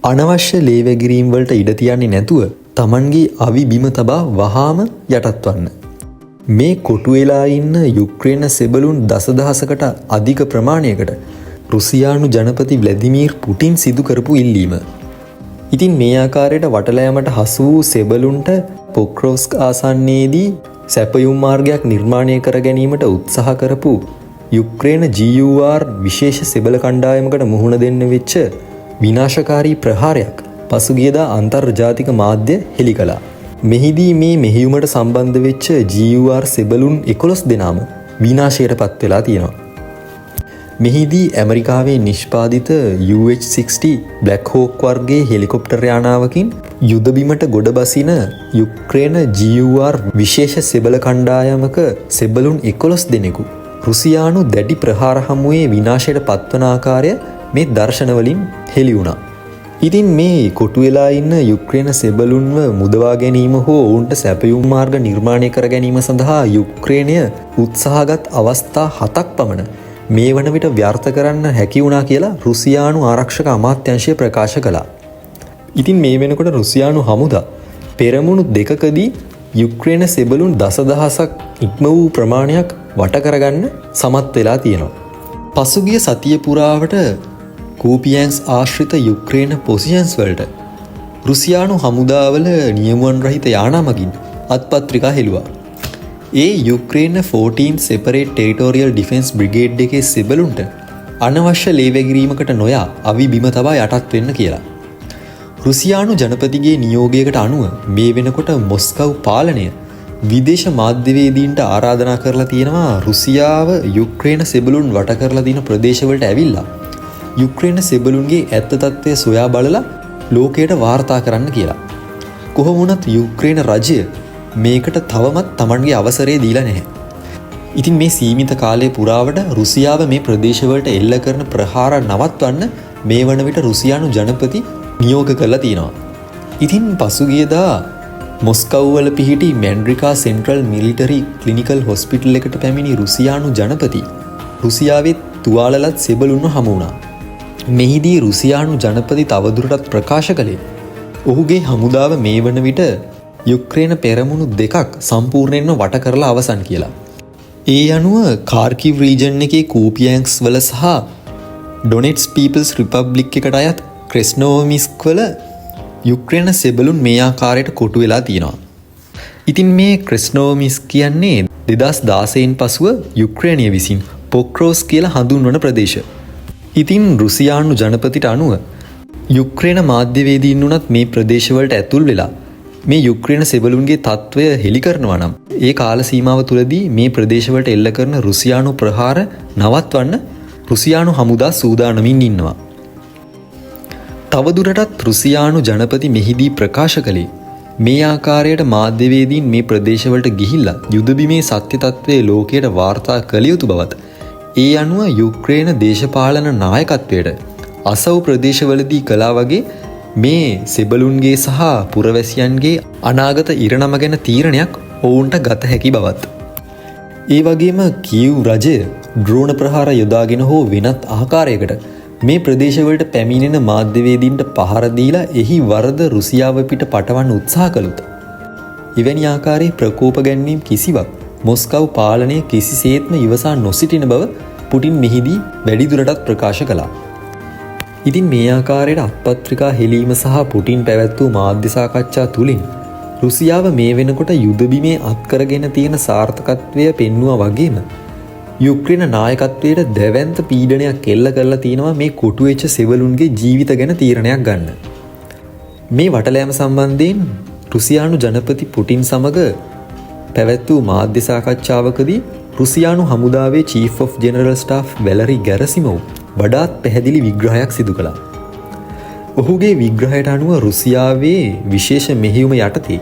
අනවශ්‍ය ලේ වැගිරීම් වලට ඉඩ තියන්නේ නැතුව Tamanගේ අවි බිම තබා වහාම යටත්වන්න. මේ කොටු වෙලා ඉන්න යුක්‍රේන සෙබළුන් දසදහසකට අධික ප්‍රමාණයකට රුසියානු ජනපති ව්ලැදිමීර් පුටින් සිදු කරපු ඉල්ලීම. ඉතින් මේ ආකාරයට වටලෑමට හසු වූ සෙබළුන්ට පොක්‍රෝස්ක් ආසන්නයේදී සැපයුම් මාර්ගයක් නිර්මාණය කර ගැනීමට උත්සාහ කරපු යුක්‍රේන GUR විශේෂ සෙබළ කණ්ඩායමකට මුහුණ දෙන්න වෙච්ච විනාශකාරී ප්‍රහාරයක් පසුගියදා අන්තර්ජාතික මාධ්‍ය හෙළි කළා. මෙහිදී මේ මෙහෙයුමට සම්බන්ධ වෙච්ච GUR සෙබළුන් 11 දෙනාම විනාශයට පත් වෙලා තියෙනවා. මෙහිදී ඇමරිකාවේ නිෂ්පාදිත UH-60 Black Hawk වර්ගයේ හෙලිකොප්ටර් යානාවකින් යුද බිමට ගොඩ බසින යුක්‍රේන GUR විශේෂ සෙබළ කණ්ඩායමක සෙබළුන් 11 දෙනෙකු රුසියානු දැඩි ප්‍රහාර හමුවේ විනාශයට පත්වන ආකාරය මේ දර්ශනවලින් හෙළි වුණා. ඉතින් මේ කොටු වෙලා ඉන්න යුක්‍රේන සෙබළුන්ව මුදවා ගැනීම හෝ ඔවුන්ට සැපයුම් මාර්ග නිර්මාණය කර ගැනීම සඳහා යුක්‍රේනය උත්සාහගත් අවස්ථා 7ක් පමණ මේ වන විට ව්‍යර්ථ කරන්න හැකි වුණා කියලා රුසියානු ආරක්ෂක අමාත්‍යාංශය ප්‍රකාශ කළා. ඉතින් මේ වෙනකොට රුසියානු හමුදා පෙරමුණු දෙකකදී යුක්‍රේන සෙබළුන් දසදහසක් ඉක්ම වූ ප්‍රමාණයක් වට කරගන්න සමත් වෙලා තියෙනවා. පසුගිය සතිය පුරාවට කූපියන්ස් ආශ්‍රිත යුක්‍රේන පොසිෂන්ස් වලට රුසියානු හමුදාවල නියමුවන් රහිත යානා මගින් අත්පත්‍රිකා හෙළුවා. ඒ Ukraine 14 Separate Territorial Defense Brigade එකේ සෙබළුන්ට අනවශ්‍ය ලේ වැගිරීමකට නොයා අවි බිම තබා යටත් වෙන්න කියලා. රුසියානු ජනපතිගේ නියෝගයකට අනුව මේ වෙනකොට මොස්කව් පාලනය විදේශ මාධ්‍යවේදීන්ට ආරාධනා කරලා තියෙනවා රුසියාව යුක්‍රේන සෙබළුන් වට කරලා තියෙන ප්‍රදේශවලට ඇවිල්ලා යුක්‍රේන සෙබළුන්ගේ ඇත්ත තත්ත්වය සොයා බලලා ලෝකයට වාර්තා කරන්න කියලා. කොහොම වුණත් යුක්‍රේන රජය මේකට තවමත් Tamanගේ අවසරය දීලා නැහැ. ඉතින් මේ සීමිත කාලය පුරාවට රුසියාව මේ ප්‍රදේශවලට එල්ල කරන ප්‍රහාර නවත්වන්න මේ වන විට රුසියානු ජනපති නියෝග කරලා තියෙනවා. ඉතින් පසුගියදා මොස්කව් වල පිහිටි මැන්ඩ්‍රිකා සෙන්ට්‍රල් මිලිටරි ක්ලිනිකල් හොස්පිටල් එකට පැමිණි රුසියානු ජනපති රුසියාවේ තුවාලලත් සෙබළුන්ව හමු වුණා. මෙහිදී රුසියානු ජනපති තවදුරටත් ප්‍රකාශ කළේ ඔහුගේ හමුදාව මේ වන විට යුක්‍රේන පෙරමුණු දෙකක් සම්පූර්ණයෙන්ම වට කරලා අවසන් කියලා. ඒ අනුව කාර්කිව් රීජන් එකේ කූපියන්ක්ස් වල සහ ඩොනෙට්ස් පීපල්ස් රිපබ්ලික් එකට අයත් ක්‍රෙස්නෝමිස්ක් වල යුක්‍රේන සෙබළුන් මේ ආකාරයට කොටු වෙලා තියෙනවා. ඉතින් මේ ක්‍රෙස්නෝමිස්ක් කියන්නේ 2016න් පසුව යුක්‍රේනිය විසින් පොක්‍රෝස් කියලා හඳුන්වන ප්‍රදේශ. ඉතින් රුසියානු ජනපතිට අනුව යුක්‍රේන මාධ්‍යවේදීන් වුණත් මේ ප්‍රදේශවලට ඇතුල් වෙලා මේ යුක්‍රේන සෙබළුන්ගේ තත්ත්වය හෙළි කරනවා නම් ඒ කාල සීමාව තුළදී මේ ප්‍රදේශවලට එල්ල කරන රුසියානු ප්‍රහාර නවත්වන්න රුසියානු හමුදා සූදානමින් ඉන්නවා. තවදුරටත් රුසියානු ජනපති මෙහිදී ප්‍රකාශ කළේ මේ ආකාරයට මාධ්‍යවේදීන් මේ ප්‍රදේශවලට ගිහිල්ලා යුද බිමේ සත්‍ය තත්ත්වයේ ලෝකයට වාර්තා කළ යුතු බවත් ඒ අනුව යුක්‍රේන දේශපාලන නායකත්වයට අසව් ප්‍රදේශවලදී කළා වගේ මේ සෙබළුන්ගේ සහ පුරවැසියන්ගේ අනාගත ඉරණම ගැන තීරණයක් ඔවුන්ට ගත හැකි බවත්. ඒ වගේම කීව් රජය ඩ්‍රෝන ප්‍රහාර යොදාගෙන හෝ වෙනත් ආකාරයකට මේ ප්‍රදේශවලට පැමිණෙන මාධ්‍යවේදීන්ට පහර දීලා එහි වරද රුසියාව පිට පටවන්න උත්සාහ කළොත් එවැනි ආකාරයේ ප්‍රකෝප ගැන්වීම් කිසිවක් මොස්කව් පාලනය කිසිසේත්ම ඉවසා නොසිටින බව පුටින් මෙහිදී වැඩිදුරටත් ප්‍රකාශ කළා. ඉතින් මේ ආකාරයට අත්පත්‍රිකා හෙළීම සහ පුටින් පැවැත්වූ මාධ්‍ය සාකච්ඡා තුලින් රුසියාව මේ වෙනකොට යුද බිමේ අත්කරගෙන තියෙන සාර්ථකත්වය පෙන්වුවා වගේම යුක්‍රේන නායකත්වයට දැවැන්ත පීඩනයක් එල්ල කරලා තියෙනවා මේ කොටු වෙච්ච සෙබළුන්ගේ ජීවිත ගැන තීරණයක් ගන්න. මේ වටලෑම සම්බන්ධයෙන් රුසියානු ජනපති පුටින් සමග පැවැත් වූ මාධ්‍ය සාකච්ඡාවකදී රුසියානු හමුදාවේ චීෆ් ඔෆ් ජෙනරල් ස්ටාෆ් වැලරි ගැරසිමොව් වඩාත් පැහැදිලි විග්‍රහයක් සිදු කළා. ඔහුගේ විග්‍රහයට අනුව රුසියාවේ විශේෂ මෙහෙයුම යටතේ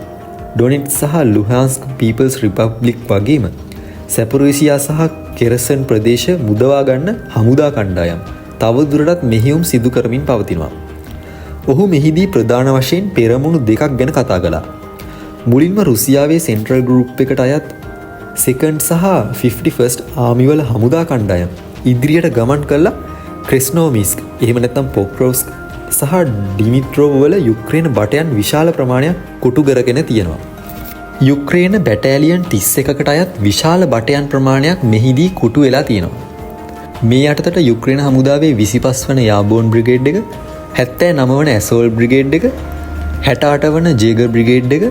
ඩොනෙට්ස් සහ ලුහාන්ස්ක් පීපල්ස් රිපබ්ලික් වගේම සැපොරිසියා සහ කෙරසන් ප්‍රදේශ මුදවා ගන්න හමුදා කණ්ඩායම් තවදුරටත් මෙහෙයුම් සිදු කරමින් පවතිනවා. ඔහු මෙහිදී ප්‍රධාන වශයෙන් පෙරමුණු දෙකක් ගැන කතා කළා. මුලින්ම රුසියාවේ සෙන්ට්‍රල් ගෲප් එකට අයත් 2nd සහ 51st ආමිවල හමුදා කණ්ඩායම් ඉදිරියට ගමන් කළා ක්‍රෙස්නෝමිස්ක් එහෙම නැත්නම් පොක්‍රෝව්ස්ක් සහ ඩිමිට්‍රෝව් වල යුක්‍රේන බටයන් විශාල ප්‍රමාණයක් කොටු කරගෙන තියෙනවා. යුක්‍රේන බැටෑලියන් 31කට අයත් විශාල බටයන් ප්‍රමාණයක් මෙහිදී කොටු වෙලා තියෙනවා. මේ යටතට යුක්‍රේන හමුදාවේ 25 වන යාබෝන් බ්‍රිගේඩ් එක, 79 වන ඇසෝල් බ්‍රිගේඩ් එක, 68 වන ජේගර් බ්‍රිගේඩ් එක,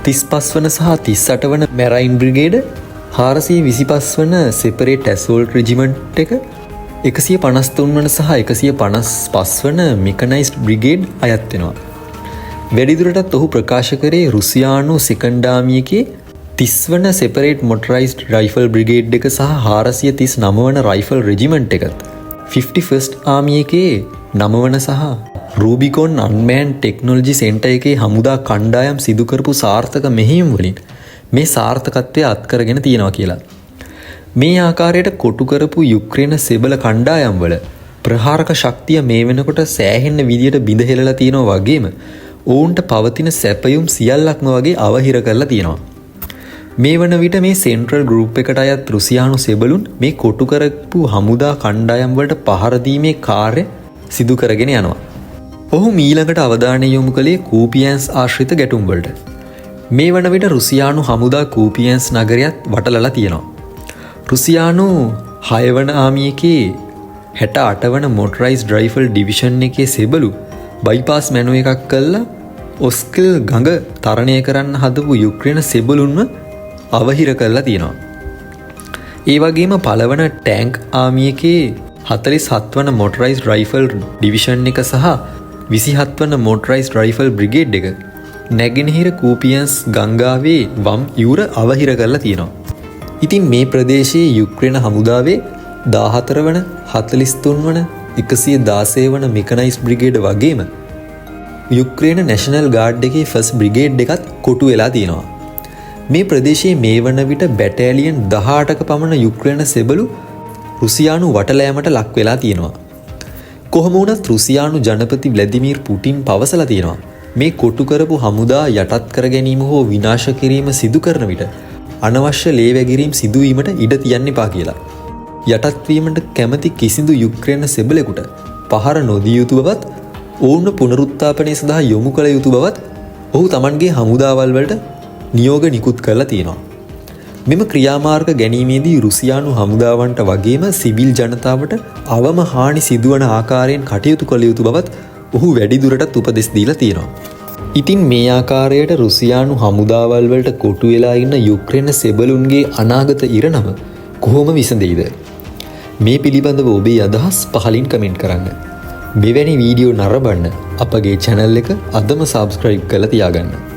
35 වන සහ 38 වන මැරයින් බ්‍රිගේඩ, 425 වන සෙපරේට් ඇසෝල්ට් රෙජිමන්ට් එක, 153 වන සහ 155 වන මෙකනයිස්ඩ් බ්‍රිගේඩ් අයත් වෙනවා. වැඩිදුරටත් ඔහු ප්‍රකාශ කරේ රුසියානු සෙකන්ඩ් ආර්මි එකේ 30 වන සෙපරේට් මොටරයිස්ඩ් රයිෆල් බ්‍රිගේඩ් එක සහ 439 වන රයිෆල් රෙජිමන්ට් එකත් 51st ආර්මි එකේ 9 වන සහ රූබිකොන් අන්මෑන්ඩ් ටෙක්නොලොජි සෙන්ටර් එකේ හමුදා කණ්ඩායම් සිදු කරපු සාර්ථක මෙහෙයුම් වලින් මේ සාර්ථකත්වය අත්කරගෙන තියෙනවා කියලා. මේ ආකාරයට කොටු කරපු යුක්‍රේන සෙබල කණ්ඩායම් වල ප්‍රහාරක ශක්තිය මේ වෙනකොට සෑහෙන විදියට බිඳ හෙලලා තියෙනවා වගේම ඔවුන්ට පවතින සැපයුම් සියල්ලක්ම වගේ අවහිර කරලා තියෙනවා. මේ වන විට මේ සෙන්ට්‍රල් ගෲප් එකට අයත් රුසියානු සෙබළුන් මේ කොටු කරපු හමුදා කණ්ඩායම් වලට පහර දීමේ කාර්ය සිදු කරගෙන යනවා. ඔහු ඊළඟට අවධානය යොමු කළේ කූපියන්ස් ආශ්‍රිත ගැටුම් වලට. මේ වන විට රුසියානු හමුදා කූපියන්ස් නගරයත් වටලලා තියෙනවා. රුසියානු 6 වන ආර්මි එකේ 68 වන මොටරයිස්ඩ් රයිෆල් ඩිවිෂන් එකේ සෙබළු බයිපාස් මැනුව එකක් කළා ඔස්කල් ගඟ තරණය කරන්න හදපු යුක්‍රේන සෙබළුන්ව අවහිර කරලා තියෙනවා. ඒ වගේම පළවන ටැංක් ආර්මි එකේ 47 වන මොටරයිස්ඩ් රයිෆල් ඩිවිෂන් එක සහ 27 වන මොටරයිස්ඩ් රයිෆල් බ්‍රිගේඩ් එක නැගෙනහිර කූපියන්ස් ගංගාවේ වම් යුර අවහිර කරලා තියෙනවා. ඉතින් මේ ප්‍රදේශයේ යුක්‍රේන හමුදාවේ 14 වන 43 වන 116 වන මෙකනයිස්ඩ් බ්‍රිගේඩ් වගේම යුක්‍රේන නැෂනල් ගාර්ඩ් එකේ ෆස්ට් බ්‍රිගේඩ් එකත් කොටු වෙලා තියෙනවා. මේ ප්‍රදේශයේ මේ වන විට බැටෑලියන් 18ක පමණ යුක්‍රේන සෙබළු රුසියානු වටලෑමට ලක් වෙලා තියෙනවා. කොහොම වුණත් රුසියානු ජනපති ව්ලාදිමීර් පුටින් පවසලා තියෙනවා මේ කොටු කරපු හමුදා යටත් කර ගැනීම හෝ විනාශ කිරීම සිදු කරන විට අනවශ්‍ය ලේ වැගිරීම් සිදුවීමට ඉඩ තියන්න එපා කියලා. යටත් වීමට කැමති කිසිදු යුක්‍රේන සෙබළෙකුට පහර නොදිය යුතු බවත් ඔවුන්ව පුනරුත්ථාපනය සඳහා යොමු කළ යුතු බවත් ඔහු Tamanගේ හමුදාවල් වලට නියෝග නිකුත් කරලා තියෙනවා. මෙම ක්‍රියාමාර්ග ගැනීමේදී රුසියානු හමුදාවන්ට වගේම සිවිල් ජනතාවට අවම හානි සිදුවන ආකාරයෙන් කටයුතු කළ යුතු බවත් ඔහු වැඩිදුරටත් උපදෙස් දීලා තියෙනවා. ඉතින් මේ ආකාරයට රුසියානු හමුදාවල් වලට කොටු වෙලා ඉන්න යුක්‍රේන සෙබළුන්ගේ අනාගත ඉරණම කොහොම විසඳෙයිද? මේ පිළිබඳව ඔබේ අදහස් පහලින් කමෙන්ට් කරන්න. මෙවැනි වීඩියෝ නරඹන්න අපගේ channel එක අදම subscribe කරලා තියාගන්න.